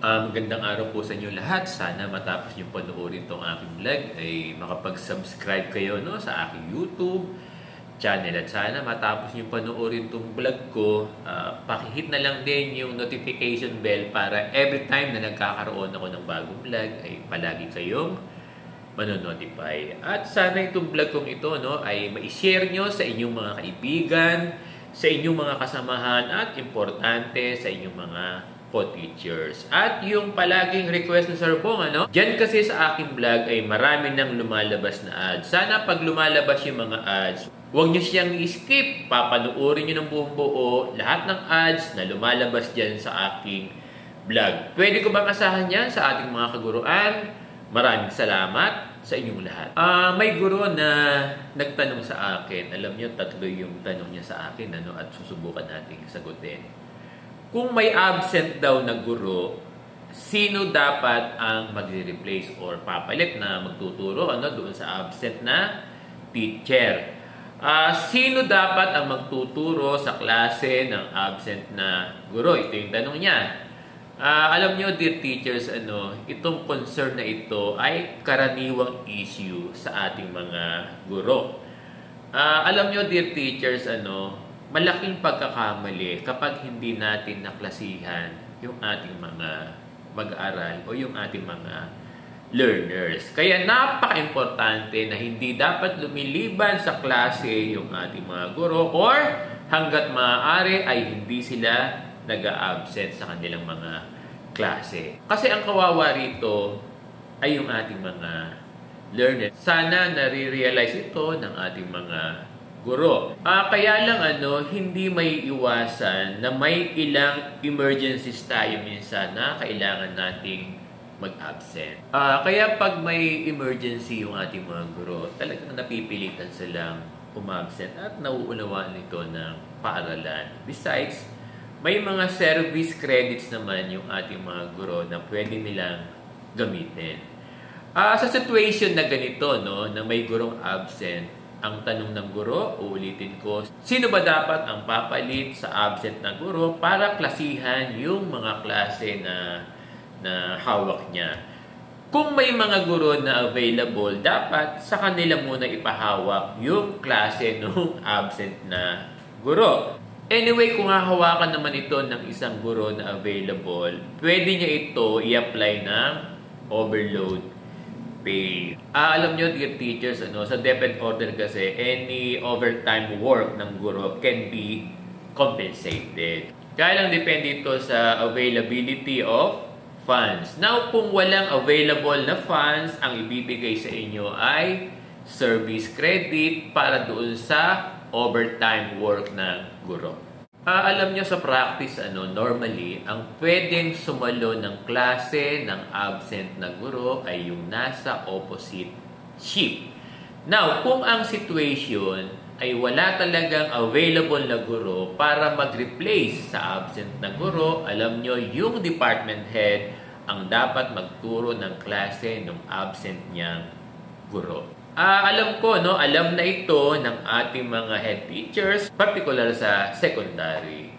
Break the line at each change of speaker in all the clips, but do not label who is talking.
Magandang araw po sa inyo lahat. Sana matapos yung panoorin itong aking vlog ay makapag-subscribe kayo sa aking YouTube channel. At sana matapos yung panoorin itong vlog ko, pakihit na lang din yung notification bell para every time na nagkakaroon ako ng bagong vlog ay palagi kayong manonotify. At sana itong vlog kong ito ay ma-share nyo sa inyong mga kaibigan, sa inyong mga kasamahan at importante sa inyong mga co-teachers. At yung palaging request ni Sir Bong, dyan kasi sa aking vlog ay marami nang lumalabas na ads. Sana pag lumalabas yung mga ads, huwag nyo siyang i-skip. Papanoorin nyo ng buong buo lahat ng ads na lumalabas dyan sa aking vlog. Pwede ko bang asahan yan sa ating mga kaguruan? Maraming salamat sa inyong lahat. May guro na nagtanong sa akin. Alam nyo, 3 yung tanong niya sa akin at susubukan nating sagutin. Kung may absent daw na guro, sino dapat ang magre-replace or papalit na magtuturo doon sa absent na teacher? Sino dapat ang magtuturo sa klase ng absent na guro? Ito yung tanong niya. Alam nyo, dear teachers, itong concern na ito ay karaniwang issue sa ating mga guro. Alam nyo, dear teachers, malaking pagkakamali kapag hindi natin naklasihan yung ating mga mag-aaral o yung ating mga learners. Kaya napaka-importante na hindi dapat lumiliban sa klase yung ating mga guro or hanggat maaari ay hindi sila nag-a-absent sa kanilang mga klase. Kasi ang kawawa rito ay yung ating mga learners. Sana nare-realize ito ng ating mga guro. Kaya lang hindi may iwasan na may ilang emergencies tayo minsan na kailangan nating mag-absent. Kaya pag may emergency yung ating mga guro, talagang napipilitan silang umabsent at nauunawaan ito ng paaralan. Besides, may mga service credits naman yung ating mga guro na pwede nilang gamitin. Sa situation na ganito, na may gurong absent, ang tanong ng guro, uulitin ko, sino ba dapat ang papalit sa absent na guro para klasihan yung mga klase na hawak niya? Kung may mga guro na available, dapat sa kanila muna ipahawak yung klase ng absent na guro. Anyway, kung hahawakan naman ito ng isang guro na available, pwede niya ito i-apply ng overload pay. Alam nyo, dear teachers, sa DepEd order kasi, any overtime work ng guro can be compensated. Kaya lang depende ito sa availability of funds. Now, kung walang available na funds, ang ibibigay sa inyo ay service credit para doon sa overtime work ng guro. Alam nyo sa practice, normally, ang pwedeng sumalo ng klase ng absent na guro ay yung nasa opposite shift. Now, kung ang situation ay wala talagang available na guro para mag-replace sa absent na guro, alam nyo, yung department head ang dapat magturo ng klase ng absent niyang guro. Alam ko, alam na ito ng ating mga head teachers, particular sa secondary.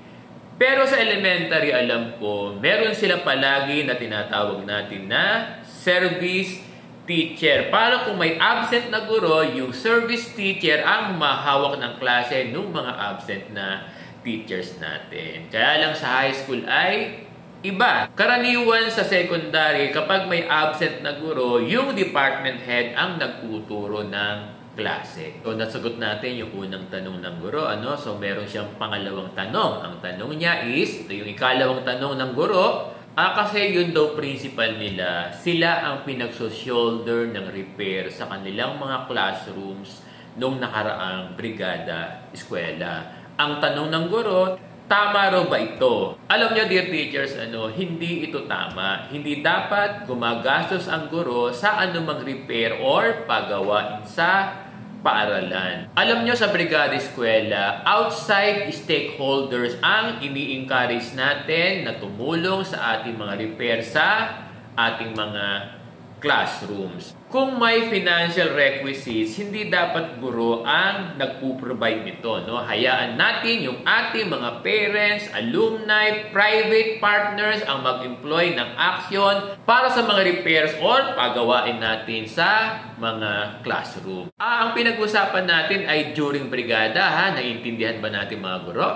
Pero sa elementary, alam ko, meron sila palagi na tinatawag natin na service teacher. Para kung may absent na guro, yung service teacher ang humahawak ng klase ng mga absent na teachers natin. Kaya lang sa high school ay iba. Karaniwan sa secondary, kapag may absent na guro, yung department head ang nagtuturo ng klase. So, nasagot natin yung unang tanong ng guro. So, meron siyang pangalawang tanong. Ang tanong niya is, ito yung ikalawang tanong ng guro, kasi yun daw principal nila, sila ang pinagso-shoulder ng repair sa kanilang mga classrooms nung nakaraang brigada eskwela. Ang tanong ng guro, tama raw ba ito? Alam niyo, dear teachers, hindi ito tama. Hindi dapat gumagastos ang guro sa anumang repair or pagawain sa paaralan. Alam niyo, sa brigada eskwela, outside stakeholders ang ini-encourage natin na tumulong sa ating mga repair sa ating mga classrooms. Kung may financial requisites, hindi dapat guro ang nagpo-provide nito, no? Hayaan natin yung ating mga parents, alumni, private partners ang mag-employ ng action para sa mga repairs or pagawain natin sa mga classroom. Ang pinag-usapan natin ay during brigada, ha? Naiintindihan ba natin mga guro?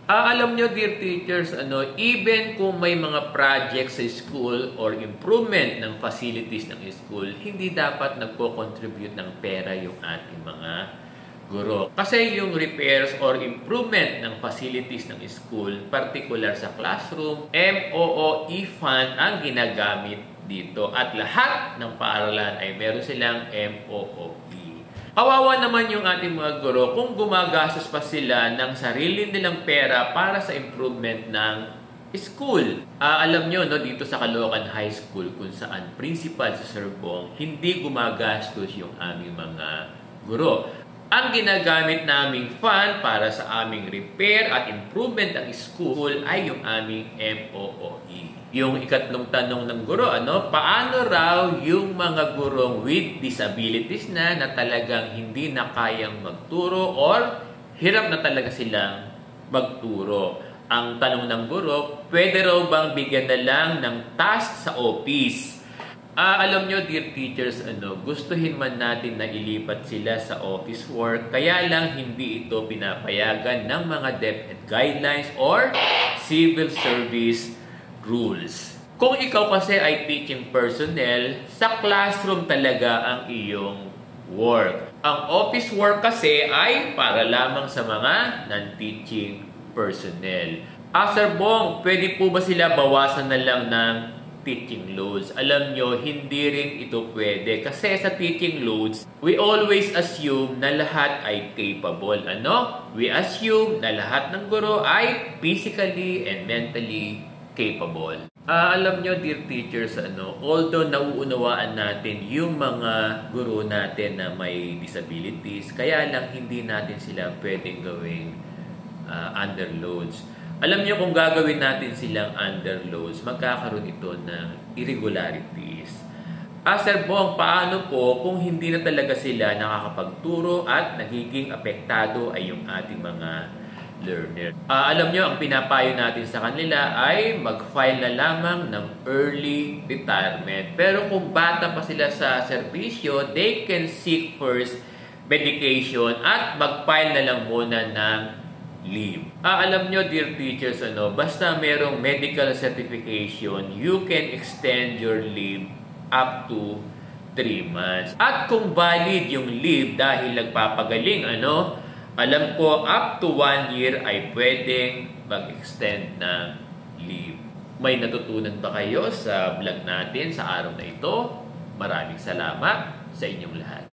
Alam nyo, dear teachers, even kung may mga projects sa school or improvement ng facilities ng school, hindi dapat nagpo-contribute ng pera yung ating mga guro. Kasi yung repairs or improvement ng facilities ng school, particular sa classroom, MOOE fund ang ginagamit dito. At lahat ng paaralan ay meron silang MOOE. Kawawa naman yung ating mga guro kung gumagastos pa sila ng sarili nilang pera para sa improvement ng school. Alam nyo, no, dito sa Caloocan High School kung saan principal sa Sir Bong, hindi gumagastos yung aming mga guro. Ang ginagamit naming fund para sa aming repair at improvement ng school ay yung aming MOOE. Yung ikatlong tanong ng guro, paano raw yung mga gurong with disabilities na talagang hindi na kayang magturo or hirap na talaga silang magturo? Ang tanong ng guro, pwede raw bang bigyan na lang ng task sa office? Alam nyo, dear teachers, gustuhin man natin na ilipat sila sa office work, kaya lang hindi ito pinapayagan ng mga DepEd guidelines or civil service rules. Kung ikaw kasi ay teaching personnel, sa classroom talaga ang iyong work. Ang office work kasi ay para lamang sa mga non-teaching personnel. Sir Bong, pwede po ba sila bawasan na lang ng teaching loads? Alam nyo, hindi rin ito pwede. Kasi sa teaching loads, we always assume na lahat ay capable. We assume na lahat ng guro ay physically and mentally capable. Alam nyo, dear teachers, although nauunawaan natin yung mga guro natin na may disabilities, kaya lang hindi natin sila pwedeng gawing underloads. Alam nyo, kung gagawin natin silang underloads, magkakaroon ito ng irregularities. Sir Bong, paano po kung hindi na talaga sila nakakapagturo at nagiging apektado ay yung ating mga learner? Alam nyo, ang pinapayo natin sa kanila ay mag-file na lamang ng early retirement. Pero kung bata pa sila sa serbisyo, they can seek first medication at mag-file na lang muna ng leave. Alam nyo, dear teachers, basta merong medical certification, you can extend your leave up to 3 months. At kung valid yung leave dahil nagpapagaling, alam ko up to 1 year ay pwedeng mag-extend ng leave. May natutunan ba kayo sa vlog natin sa araw na ito? Maraming salamat sa inyong lahat.